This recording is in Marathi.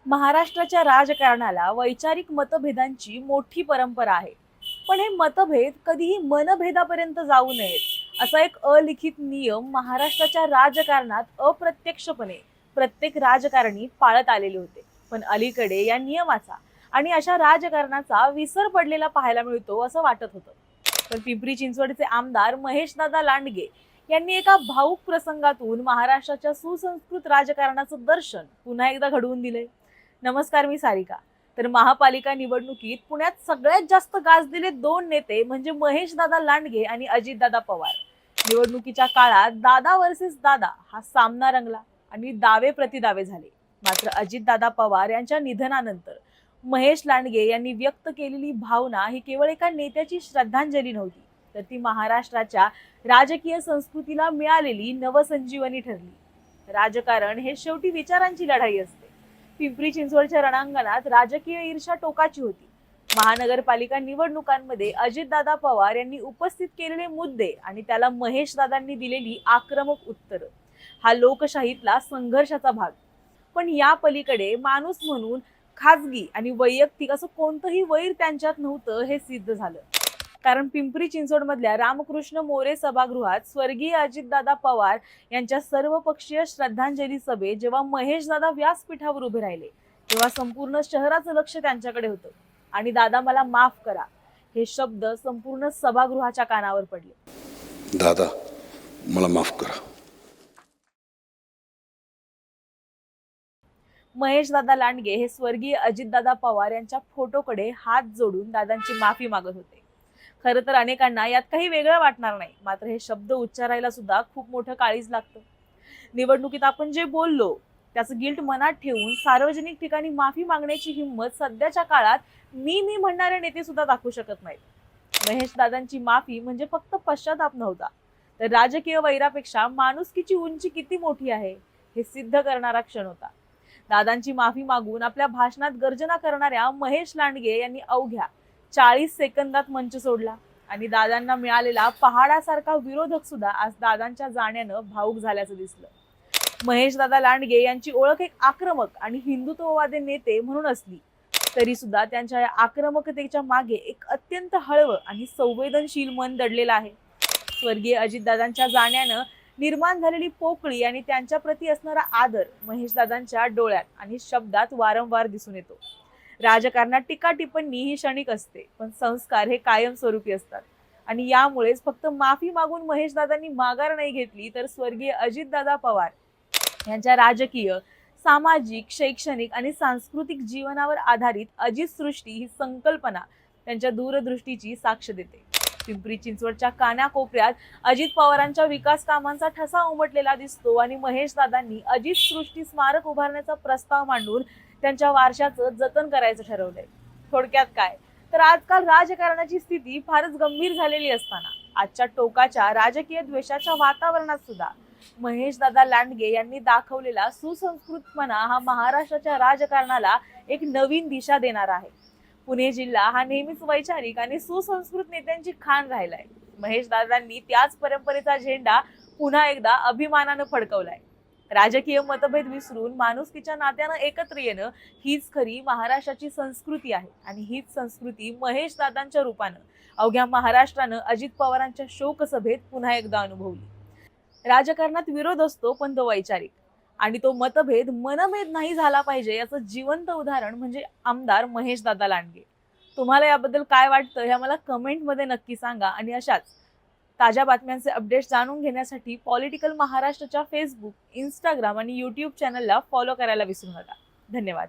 महाराष्ट्राच्या राजकारणाला वैचारिक मतभेदांची मोठी परंपरा आहे. पण हे मतभेद कधीही मनभेदापर्यंत जाऊ नयेत असा एक अलिखित नियम महाराष्ट्राच्या राजकारणात अप्रत्यक्षपणे प्रत्येक राजकारणी पाळत आलेले होते. पण अलीकडे या नियमाचा आणि अशा राजकारणाचा विसर पडलेला पाहायला मिळतो असं वाटत होतं. तर पिंपरी चिंचवडचे आमदार महेशदादा लांडगे यांनी एका भाऊक प्रसंगातून महाराष्ट्राच्या सुसंस्कृत राजकारणाचं दर्शन पुन्हा एकदा घडवून दिले. नमस्कार, मी सारिका. तर महापालिका निवडणुकीत पुण्यात सगळ्यात जास्त गाजलेले दोन नेते म्हणजे महेशदादा लांडगे आणि अजितदादा पवार. निवडणुकीच्या काळात दादा वर्सेस दादा हा सामना रंगला आणि दावे प्रतिदावे झाले. मात्र अजितदादा पवार यांच्या निधनानंतर महेश लांडगे यांनी व्यक्त केलेली भावना ही केवळ एका नेत्याची श्रद्धांजली नव्हती, तर ती महाराष्ट्राच्या राजकीय संस्कृतीला मिळालेली नवसंजीवनी ठरली. राजकारण हे शेवटी विचारांची लढाई असते. पिंपरी चिंचवडच्या रणांगणात राजकीय ईर्ष्या टोकाची होती. महानगरपालिका निवडणुकांमध्ये अजितदादा पवार यांनी उपस्थित केलेले मुद्दे आणि त्याला महेशदादांनी दिलेली आक्रमक उत्तर हा लोकशाहीतला संघर्षाचा भाग. पण या पलीकडे माणूस म्हणून खाजगी आणि वैयक्तिक असं कोणतंही वैर त्यांच्यात नव्हतं हे सिद्ध झालं. कारण पिंपरी चिंचवड मधल्या रामकृष्ण मोरे सभागृहात स्वर्गीय अजितदादा पवार यांच्या सर्वपक्षीय श्रद्धांजली सभेत जेव्हा महेशदादा व्यासपीठावर उभे राहिले तेव्हा संपूर्ण शहराचं लक्ष त्यांच्याकडे होतं. आणि दादा मला माफ करा हे शब्द संपूर्ण सभागृहाच्या कानावर पडले. दादा मला माफ करा. महेशदादा लांडगे हे स्वर्गीय अजितदादा पवार यांच्या फोटोकडे हात जोडून दादांची माफी मागत होते. खरं तर अनेकांना यात काही वेगळं वाटणार नाही, मात्र हे शब्द उच्चारायला सुद्धा खूप मोठं काळीज लागतं. निवडणुकीत आपण जे बोललो त्याचं गिल्ट मनात ठेवून सार्वजनिक ठिकाणी माफी मागण्याची हिंमत सध्याच्या काळात मी म्हणणारे नेते सुद्धा दाखवू शकत नाहीत. महेशदादांची माफी म्हणजे फक्त पश्चाताप नव्हता, तर राजकीय वैरापेक्षा माणुसकीची उंची किती मोठी आहे हे सिद्ध करणारा क्षण होता. दादांची माफी मागून आपल्या भाषणात गर्जना करणाऱ्या महेश लांडगे यांनी अवघ्या 40 सेकंदात मंच सोडला आणि दादांना मिळालेला पहाडासारखा विरोधक सुद्धा आज दादांच्या जाण्यानं भावुक झाल्याचं दिसलं. महेशदादा लांडगे यांची ओळख एक आक्रमक आणि हिंदुत्ववादी नेते म्हणून असली तरी सुद्धा त्यांच्या या आक्रमकतेच्या मागे एक अत्यंत हळवं आणि संवेदनशील मन दडलेलं आहे. स्वर्गीय अजितदादांच्या जाण्यानं निर्माण झालेली पोकळी आणि त्यांच्या प्रती असणारा आदर महेशदादांच्या डोळ्यात आणि शब्दात वारंवार दिसून येतो. राजकारणात टीका टिप्पणी ही क्षणिक असते, पण संस्कार हे कायमस्वरूपी असतात. आणि यामुळेच फक्त माफी मागून महेशदादांनी माघार नाही घेतली, तर स्वर्गीय अजितदादा पवार यांच्या राजकीय, सामाजिक, शैक्षणिक आणि सांस्कृतिक जीवनावर आधारित अजित सृष्टी ही संकल्पना त्यांच्या दूरदृष्टीची साक्ष देते. पिंपरी चिंचवडच्या कानाकोपऱ्यात अजित पवारांच्या विकास कामांचा ठसा उमटलेला दिसतो आणि महेशदादांनी अजित सृष्टी स्मारक उभारण्याचा प्रस्ताव मांडून त्यांच्या वारशाचं जतन करायचं ठरवलंय. थोडक्यात काय तर आजकाल राजकारणाची स्थिती फारच गंभीर झालेली असताना आजच्या टोकाच्या राजकीय द्वेषाच्या वातावरणात सुद्धा महेशदादा लांडगे यांनी दाखवलेला सुसंस्कृतपणा हा महाराष्ट्राच्या राजकारणाला एक नवीन दिशा देणार आहे. पुणे जिल्हा हा नेहमीच वैचारिक आणि सुसंस्कृत नेत्यांची खाण राहिलाय. महेशदादांनी त्याच परंपरेचा झेंडा पुन्हा एकदा अभिमानानं फडकवलाय. राजकीय मतभेद विसरून माणुसकीच्या नात्यानं एकत्र येणं हीच खरी महाराष्ट्राची संस्कृती आहे आणि हीच संस्कृती महेशदादांच्या रूपानं अवघ्या महाराष्ट्रानं अजित पवारांच्या शोकसभेत पुन्हा एकदा अनुभवली. राजकारणात विरोध असतो, पण तो वैचारिक, आणि तो मतभेद मनभेद नाही झाला पाहिजे याचं जिवंत उदाहरण म्हणजे आमदार महेशदादा लांडगे. तुम्हाला याबद्दल काय वाटतं हे मला कमेंटमध्ये नक्की सांगा. आणि अशाच ताज्या बातम्यांचे अपडेट्स जाणून घेण्यासाठी पॉलिटिकल महाराष्ट्राच्या फेसबुक, इंस्टाग्राम आणि यूट्यूब चॅनलला फॉलो करायला विसरू नका. धन्यवाद.